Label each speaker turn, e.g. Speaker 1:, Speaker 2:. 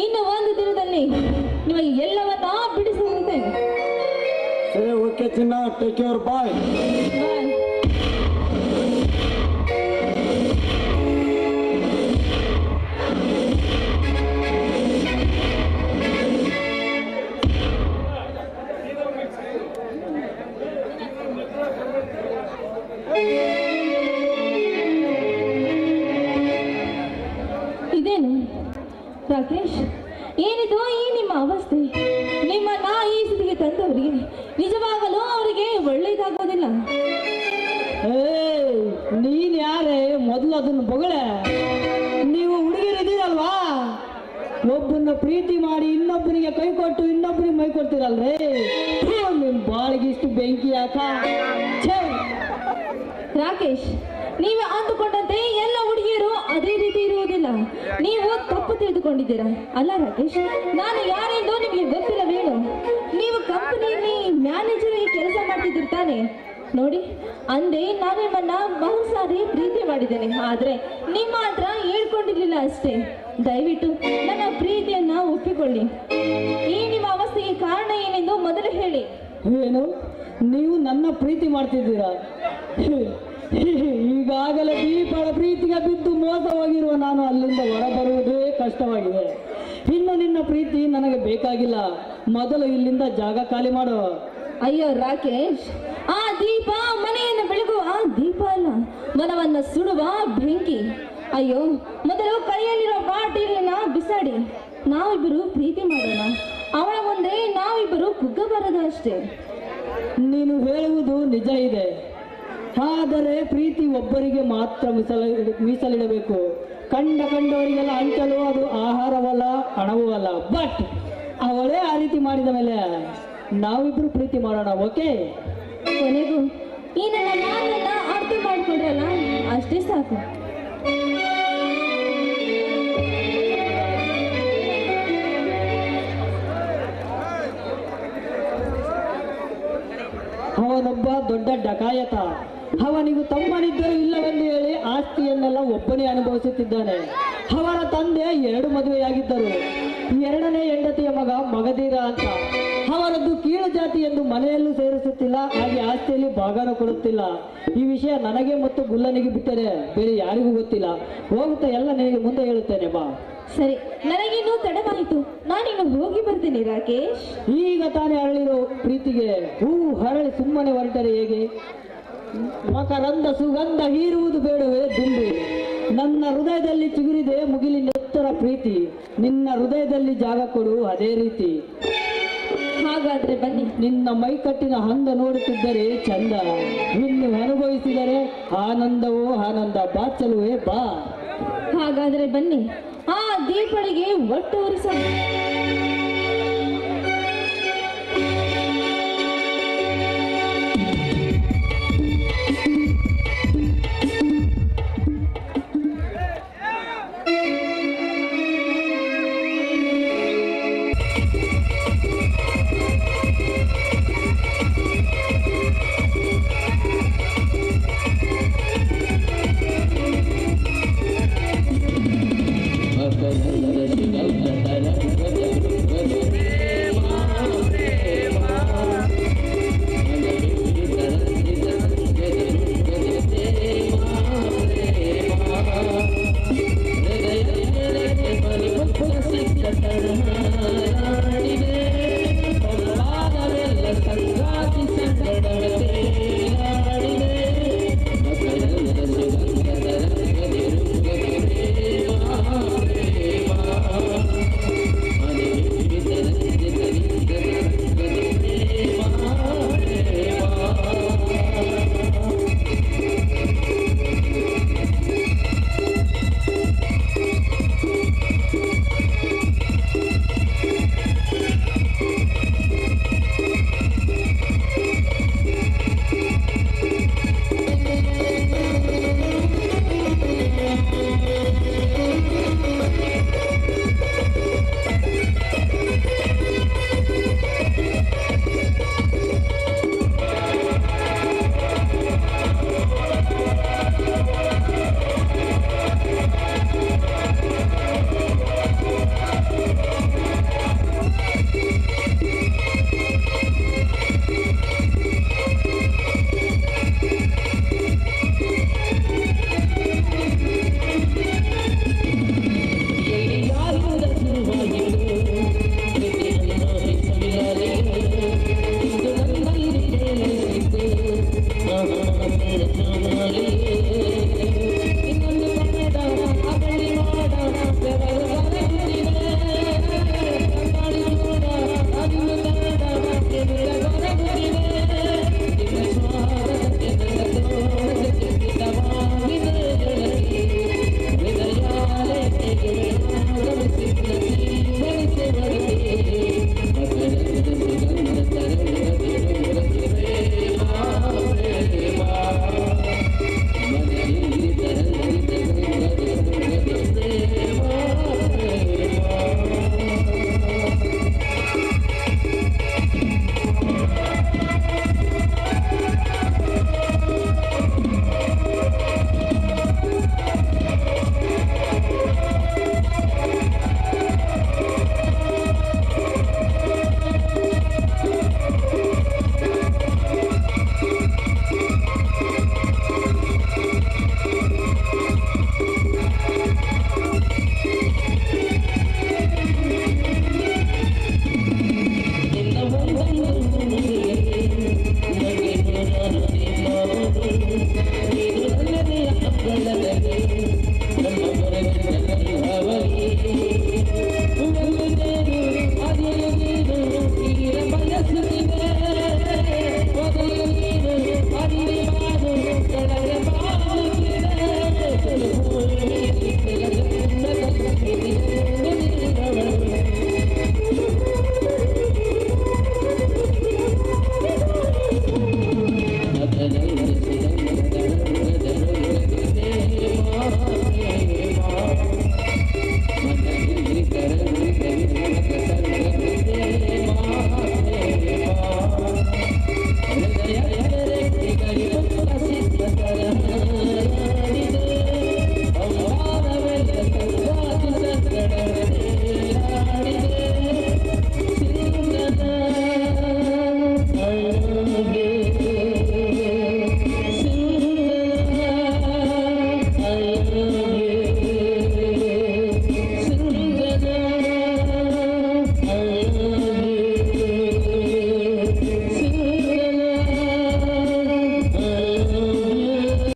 Speaker 1: ಇನ್ನು ಒಂದು ದಿನದಲ್ಲಿ ನಿಮಗೆ ಎಲ್ಲವನ್ನ ಬಿಡಿಸಿರುತ್ತೇನೆ.
Speaker 2: ಸರಿ, ಓಕೆ ಚಿನ್ನ, ಟೇಕ್ ಯುವರ್ ಬಾಯ್.
Speaker 1: ಇದೇನು ರಾಕೇಶ್, ಏನಿದು ಈ ನಿಮ್ಮ ಅವಸ್ಥೆ? ನಿಮ್ಮನ್ನ ಈ ಸ್ಥಿತಿಗೆ ತಂದವರಿಗೆ ನಿಜವಾಗಲೂ ಅವರಿಗೆ ಒಳ್ಳೇದಾಗೋದಿಲ್ಲ.
Speaker 3: ನೀನ್ ಯಾರೇ? ಮೊದಲು ಅದನ್ನು ಬೊಗಳೆ. ನೀವು ಹುಡುಗಿರಿದ್ದೀರಲ್ವಾ, ಒಬ್ಬನ ಪ್ರೀತಿ ಮಾಡಿ ಇನ್ನೊಬ್ಬನಿಗೆ ಕೈ ಕೊಟ್ಟು ಇನ್ನೊಬ್ಬರಿಗೆ ಮೈ ಕೊಡ್ತೀರಲ್ರೇ, ನಿಮ್ ಬಾಳಿಗೆ ಇಷ್ಟು ಬೆಂಕಿ ಯಾಕ?
Speaker 1: ರಾಕೇಶ್, ನೀವು ಅಂದುಕೊಂಡಂತೆ ಎಲ್ಲ ಹುಡುಗಿಯರು ಅದೇ ರೀತಿ ಇರುವುದಿಲ್ಲ. ನೀವು ತಪ್ಪು ತಿಳಿದುಕೊಂಡಿದ್ದೀರಾ. ಅಲ್ಲ ರಾಕೇಶ್, ನಾನು ಯಾರೆಂದು ನಿಮಗೆ ಗೊತ್ತಿಲ್ಲವೇನು? ನೀವು ಕಂಪನಿಯಲ್ಲಿ ಮ್ಯಾನೇಜರ್ ಆಗಿ ಕೆಲಸ ಮಾಡ್ತಿದ್ದಿರ್ತಾನೆ ನೋಡಿ. ಅಂದೇ ನಾನು ನಿಮ್ಮನ್ನ ಬಹು ಸಾರಿ ಪ್ರೀತಿ ಮಾಡಿದ್ದೇನೆ, ಆದ್ರೆ ನಿಮ್ಮ ಹತ್ರ ಹೇಳ್ಕೊಂಡಿರ್ಲಿಲ್ಲ ಅಷ್ಟೇ. ದಯವಿಟ್ಟು ನನ್ನ ಪ್ರೀತಿಯನ್ನ ಒಪ್ಪಿಕೊಳ್ಳಿ. ಈ ನಿಮ್ಮ ಅವಸ್ಥೆಗೆ ಕಾರಣ ಏನೆಂದು ಮೊದಲು ಹೇಳಿ.
Speaker 3: ಏನು, ನೀವು ನನ್ನ ಪ್ರೀತಿ ಮಾಡ್ತಿದ್ದೀರಾ? ಈಗಾಗಲೇ ದೀಪಳ ಪ್ರೀತಿಗೆ ಬಿದ್ದು ಮೋಸ ಹೋಗಿರುವ ನಾನು ಅಲ್ಲಿಂದ ಹೊರಬರುವುದೇ ಕಷ್ಟವಾಗಿದೆ. ಇನ್ನು ನಿನ್ನ ಪ್ರೀತಿ ನನಗೆ ಬೇಕಾಗಿಲ್ಲ. ಮೊದಲು ಇಲ್ಲಿಂದ ಜಾಗ ಖಾಲಿ ಮಾಡು.
Speaker 1: ಅಯ್ಯೋ ರಾಕೇಶ್, ಆ ದೀಪ ಮನೆಯನ್ನು ಬೆಳಗುವ ದೀಪ ಅಲ್ಲ, ಮನವನ್ನ ಸುಡುವ ಬೆಂಕಿ. ಅಯ್ಯೋ, ಮೊದಲು ಕೈಯಲ್ಲಿರೋ ಬಾಟಲಿನ ಬಿಸಾಡಿ ನಾವಿಬ್ಬರು ಪ್ರೀತಿ ಮಾಡೋಣ. ಅವಳ ಮುಂದೆ ನಾವಿಬ್ಬರು ಕುಗ್ಗಬಾರದು ಅಷ್ಟೇ.
Speaker 3: ನೀನು ಹೇಳುವುದು ನಿಜ ಇದೆ, ಆದರೆ ಪ್ರೀತಿ ಒಬ್ಬರಿಗೆ ಮಾತ್ರ ಮೀಸಲಿಡಬೇಕು. ಕಂಡವರಿಗೆಲ್ಲ ಹಂಚಲು ಅದು ಆಹಾರವಲ್ಲ, ಹಣವೂ ಅಲ್ಲ. ಬಟ್ ಅವಳೇ ಆ ರೀತಿ ಮಾಡಿದ ಮೇಲೆ ನಾವಿಬ್ರು ಪ್ರೀತಿ ಮಾಡೋಣ, ಓಕೆ?
Speaker 1: ಕೊನೆಗೂ ಈ ನನ್ನ ಮಾತನ್ನ ಅರ್ಥ ಮಾಡ್ಕೊಂಡ್ರಲ್ಲ, ಅಷ್ಟೇ ಸಾಕು.
Speaker 3: ಅವನೊಬ್ಬ ದೊಡ್ಡ ಡಕಾಯತ. ಅವನಿಗೂ ತಮ್ಮನಿದ್ದರೂ ಇಲ್ಲವೆಂದು ಹೇಳಿ ಆಸ್ತಿಯನ್ನೆಲ್ಲ ಒಬ್ಬನೇ ಅನುಭವಿಸುತ್ತಿದ್ದಾನೆ. ಅವರ ತಂದೆ 2 ಮದುವೆಯಾಗಿದ್ದರು. 2ನೇ ಹೆಂಡತಿಯ ಮಗ ಮಗಧೀರ ಅಂತ. ಅವರದ್ದು ಕೀಳು ಜಾತಿ ಎಂದು ಮನೆಯಲ್ಲೂ ಸೇರಿಸುತ್ತಿಲ್ಲ, ಹಾಗೆ ಆಸ್ತಿಯಲ್ಲಿ ಭಾಗನೂ ಕೊಡುತ್ತಿಲ್ಲ. ಈ ವಿಷಯ ನನಗೆ ಮತ್ತು ಗುಲ್ಲನಿಗೆ ಬಿಟ್ಟರೆ ಬೇರೆ ಯಾರಿಗೂ ಗೊತ್ತಿಲ್ಲ. ಹೋಗುತ್ತಾ ಎಲ್ಲ ನಿನಗೆ ಮುಂದೆ ಹೇಳುತ್ತೇನೆ, ಬಾ.
Speaker 1: ಸರಿ, ನನಗಿನ್ನೂ ತಡವಾಯಿತು, ನಾನಿನ್ನು ಹೋಗಿ ಬರ್ತೀನಿ ರಾಕೇಶ್.
Speaker 3: ಈಗ ತಾನೇ ಅರಳಿರೋ ಪ್ರೀತಿಗೆ ಹೂವು ಹರಳಿ ಸುಮ್ಮನೆ ಹೊರಟರೆ ಹೇಗೆ? ಮಕರಂದ ಸುಗಂಧ ಹೀರುವುದು ಬೇಡವೇ ದುಂಬಿ? ನನ್ನ ಹೃದಯದಲ್ಲಿ ಚಿಗುರಿದೆ ಮುಗಿಲಿನೆತ್ತರ ಪ್ರೀತಿ. ನಿನ್ನ ಹೃದಯದಲ್ಲಿ ಜಾಗ ಕೊಡು ಅದೇ ರೀತಿ.
Speaker 1: ಹಾಗಾದ್ರೆ ಬನ್ನಿ.
Speaker 3: ನಿನ್ನ ಮೈಕಟ್ಟಿನ ಹಂದ ನೋಡುತ್ತಿದ್ದರೆ ಚಂದ, ಇನ್ನು ಅನುಭವಿಸಿದರೆ ಆನಂದವೋ ಆನಂದ. ಬಾಚಲುವೆ ಬಾ.
Speaker 1: ಹಾಗಾದ್ರೆ ಬನ್ನಿ, ಆ ದೀಪಳಿಗೆ ಒಟ್ಟು ಉರಿಸೋಣ.